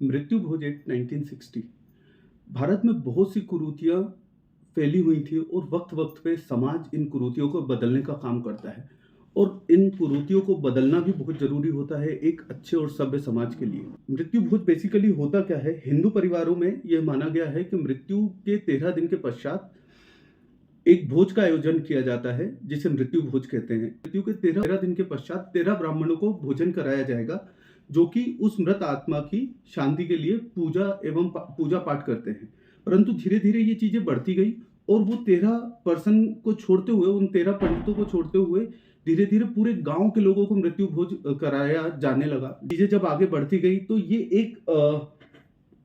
मृत्यु भोज एक्ट 1960। भारत में बहुत सी कुरीतियाँ फैली हुई थी और वक्त-वक्त पे समाज इन कुरीतियों को बदलने का काम करता है और इन कुरीतियों को बदलना भी बहुत ज़रूरी होता है एक अच्छे और सभ्य समाज के लिए। मृत्यु भोज बेसिकली होता क्या है? हिंदू परिवारों में यह माना गया है कि मृत्यु के 13 दिन के पश्चात एक भोज का आयोजन किया जाता है जिसे मृत्यु भोज कहते हैं। मृत्यु के 13 दिन के पश्चात 13 ब्राह्मणों को भोजन कराया जाएगा जो कि उस मृत आत्मा की शांति के लिए पूजा एवं पूजा पाठ करते हैं। परंतु धीरे-धीरे ये चीजें बढ़ती गई और वो 13 पर्सन को छोड़ते हुए, उन 13 पंडितों को छोड़ते हुए धीरे-धीरे पूरे गांव के लोगों को मृत्यु भोज कराया जाने लगा। चीजें जब आगे बढ़ती गई तो ये एक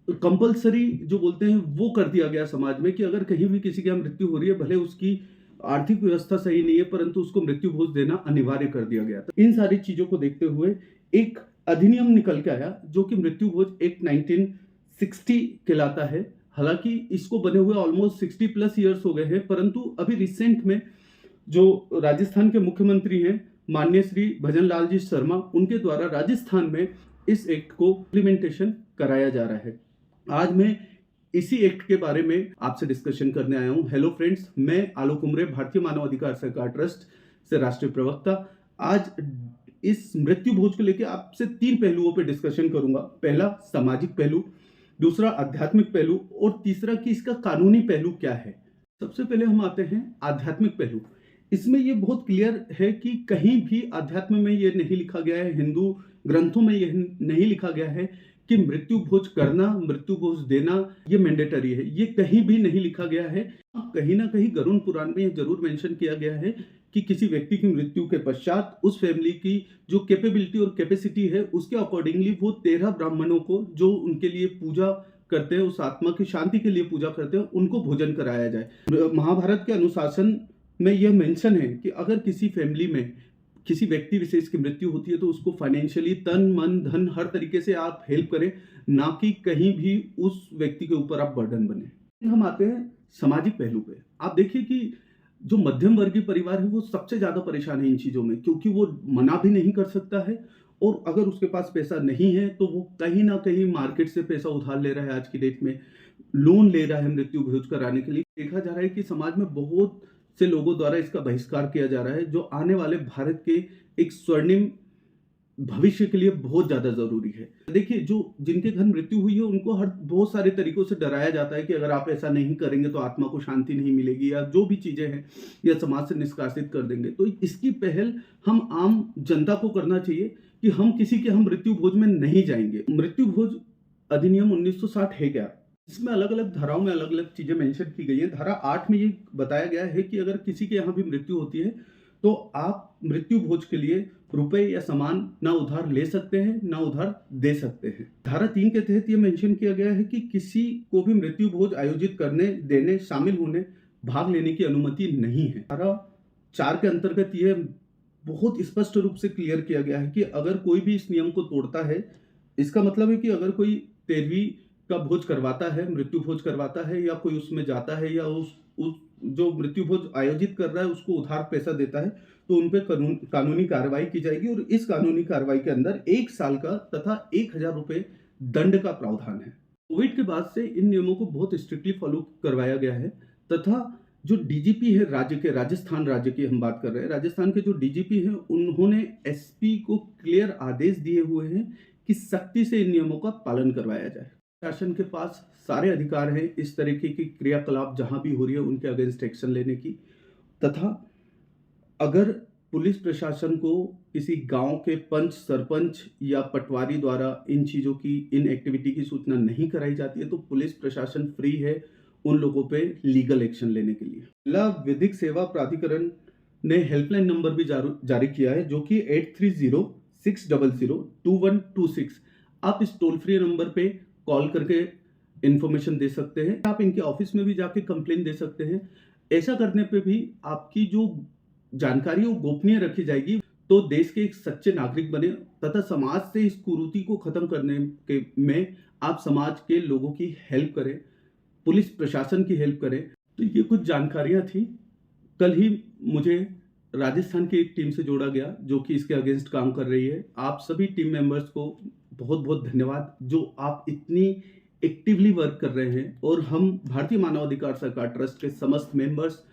कंपल्सरी जो बोलते हैं वो कर दिया गया समाज में कि अगर कहीं भी किसी की मृत्यु हो रही है, भले उसकी आर्थिक व्यवस्था सही नहीं है, परंतु उसको मृत्यु भोज देना अनिवार्य कर दिया गया था। इन सारी चीजों को देखते हुए एक अधिनियम निकल के आया जो कि मृत्यु भोज एक्ट 1960 कहलाता है। हालांकि इसको बने हुए ऑलमोस्ट 60 प्लस ईयर्स हो गए हैं, परंतु अभी रिसेंट में जो राजस्थान के मुख्यमंत्री हैं माननीय श्री भजन लाल जी शर्मा, उनके द्वारा राजस्थान में इस एक्ट को इम्प्लीमेंटेशन कराया जा रहा है। आज मैं इसी एक्ट के बारे में आपसे डिस्कशन करने आया हूं। हेलो फ्रेंड्स, मैं आलोक उमरे, भारतीय मानव अधिकार सरकार ट्रस्ट से राष्ट्रीय प्रवक्ता। आज इस मृत्यु भोज को लेकर आपसे 3 पहलुओं पर डिस्कशन करूंगा। पहला सामाजिक पहलू, दूसरा आध्यात्मिक पहलू और तीसरा कि इसका कानूनी पहलू क्या है। सबसे पहले हम आते हैं आध्यात्मिक पहलू। इसमें यह बहुत क्लियर है कि कहीं भी अध्यात्म में यह नहीं लिखा गया है, हिंदू ग्रंथों में यह नहीं लिखा गया है कि मृत्यु भोज करना, मृत्यु भोज देना ये मैंडेटरी है। ये कहीं भी नहीं लिखा गया है। कहीं ना कहीं गरुड़ पुराण में यह जरूर मेंशन किया गया है कि किसी व्यक्ति की मृत्यु के पश्चात उस फैमिली की जो कैपेबिलिटी और कैपेसिटी है उसके अकॉर्डिंगली वो 13 ब्राह्मणों को जो उनके लिए पूजा करते हैं, उस आत्मा की शांति के लिए पूजा करते हैं, उनको भोजन कराया जाए। महाभारत के अनुशासन में यह मेंशन है कि अगर किसी फैमिली में किसी व्यक्ति विशेष की मृत्यु होती है तो उसको फाइनेंशियली तन मन धन हर तरीके से आप हेल्प करें, ना कि कहीं भी उस व्यक्ति के ऊपर आप बर्डन बने। हम आते हैं सामाजिक पहलू पे। आप देखिए कि जो मध्यम वर्गीय परिवार है वो सबसे ज्यादा परेशान है इन चीजों में, क्योंकि वो मना भी नहीं कर सकता है और अगर उसके पास पैसा नहीं है तो वो कहीं ना कहीं मार्केट से पैसा उधार ले रहा है। आज की डेट में लोन ले रहा है मृत्यु भोज कराने के लिए। देखा जा रहा है कि समाज में बहुत से लोगों द्वारा इसका बहिष्कार किया जा रहा है, जो आने वाले भारत के एक स्वर्णिम भविष्य के लिए बहुत ज्यादा जरूरी है। देखिए, जो जिनके घर मृत्यु हुई है उनको हर बहुत सारे तरीकों से डराया जाता है कि अगर आप ऐसा नहीं करेंगे तो आत्मा को शांति नहीं मिलेगी, या जो भी चीजें हैं या समाज से निष्कासित कर देंगे। तो इसकी पहल हम आम जनता को करना चाहिए कि हम किसी के हम मृत्यु भोज में नहीं जाएंगे। मृत्यु भोज अधिनियम 1960 है क्या? इसमें अलग अलग धाराओं में अलग अलग चीजें मेंशन की गई है। धारा 8 में ये बताया गया है कि अगर किसी के यहाँ भी मृत्यु होती है तो आप मृत्यु भोज के लिए रुपए या सामान ना उधार ले सकते हैं ना उधार दे सकते हैं। धारा 3 के तहत ये मेंशन किया गया है कि किसी को भी मृत्यु भोज आयोजित करने, देने, शामिल होने, भाग लेने की अनुमति नहीं है। धारा 4 के अंतर्गत यह बहुत स्पष्ट रूप से क्लियर किया गया है कि अगर कोई भी इस नियम को तोड़ता है, इसका मतलब है कि अगर कोई 13वीं का भोज करवाता है, मृत्यु भोज करवाता है, या कोई उसमें जाता है या उस जो मृत्यु भोज आयोजित कर रहा है उसको उधार पैसा देता है, तो उन पे कानूनी कार्रवाई की जाएगी और इस कानूनी कार्रवाई के अंदर 1 साल का तथा 1000 रुपए दंड का प्रावधान है। कोविड के बाद से इन नियमों को बहुत स्ट्रिक्टली फॉलो करवाया गया है तथा जो डीजीपी है राज्य के, राजस्थान राज्य की हम बात कर रहे हैं, राजस्थान के जो डीजीपी हैं उन्होंने एसपी को क्लियर आदेश दिए हुए हैं कि सख्ती से इन नियमों का पालन करवाया जाए। शासन के पास सारे अधिकार हैं इस तरीके की क्रियाकलाप जहां भी हो रही है उनके अगेंस्ट एक्शन लेने की, तथा अगर पुलिस प्रशासन को किसी गांव के पंच, सरपंच या पटवारी द्वारा इन चीजों की, इन एक्टिविटी की सूचना नहीं कराई जाती है तो पुलिस प्रशासन फ्री है उन लोगों पे लीगल एक्शन लेने के लिए। जिला विधिक सेवा प्राधिकरण ने हेल्पलाइन नंबर भी जारी किया है जो कि 8306002126। आप इस टोल फ्री नंबर पे कॉल करके इंफॉर्मेशन दे सकते हैं। आप इनके ऑफिस में भी जाके कंप्लेन दे सकते हैं। ऐसा करने पे भी आपकी जो जानकारी वो गोपनीय रखी जाएगी, तो देश के एक सच्चे नागरिक बने तथा समाज से इस कुरीति को खत्म करने के में आप समाज के लोगों की हेल्प करें, पुलिस प्रशासन की हेल्प करें। तो ये कुछ जानकारियां थी। कल ही मुझे राजस्थान की एक टीम से जोड़ा गया जो कि इसके अगेंस्ट काम कर रही है। आप सभी टीम मेंबर्स को बहुत बहुत धन्यवाद जो आप इतनी एक्टिवली वर्क कर रहे हैं, और हम भारतीय मानवाधिकार सरकार ट्रस्ट के समस्त मेंबर्स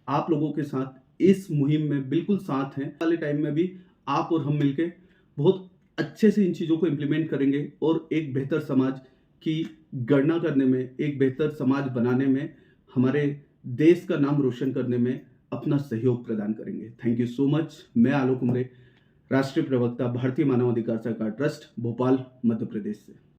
आप लोगों के साथ इस मुहिम में बिल्कुल साथ हैं। वाले टाइम में भी आप और हम मिलके बहुत अच्छे से इन चीज़ों को इम्प्लीमेंट करेंगे और एक बेहतर समाज की गणना करने में, एक बेहतर समाज बनाने में, हमारे देश का नाम रोशन करने में अपना सहयोग प्रदान करेंगे। Thank you so much. मैं आलोक उमरे, राष्ट्रीय प्रवक्ता, भारतीय मानवाधिकार सरकार ट्रस्ट, भोपाल, मध्य प्रदेश से।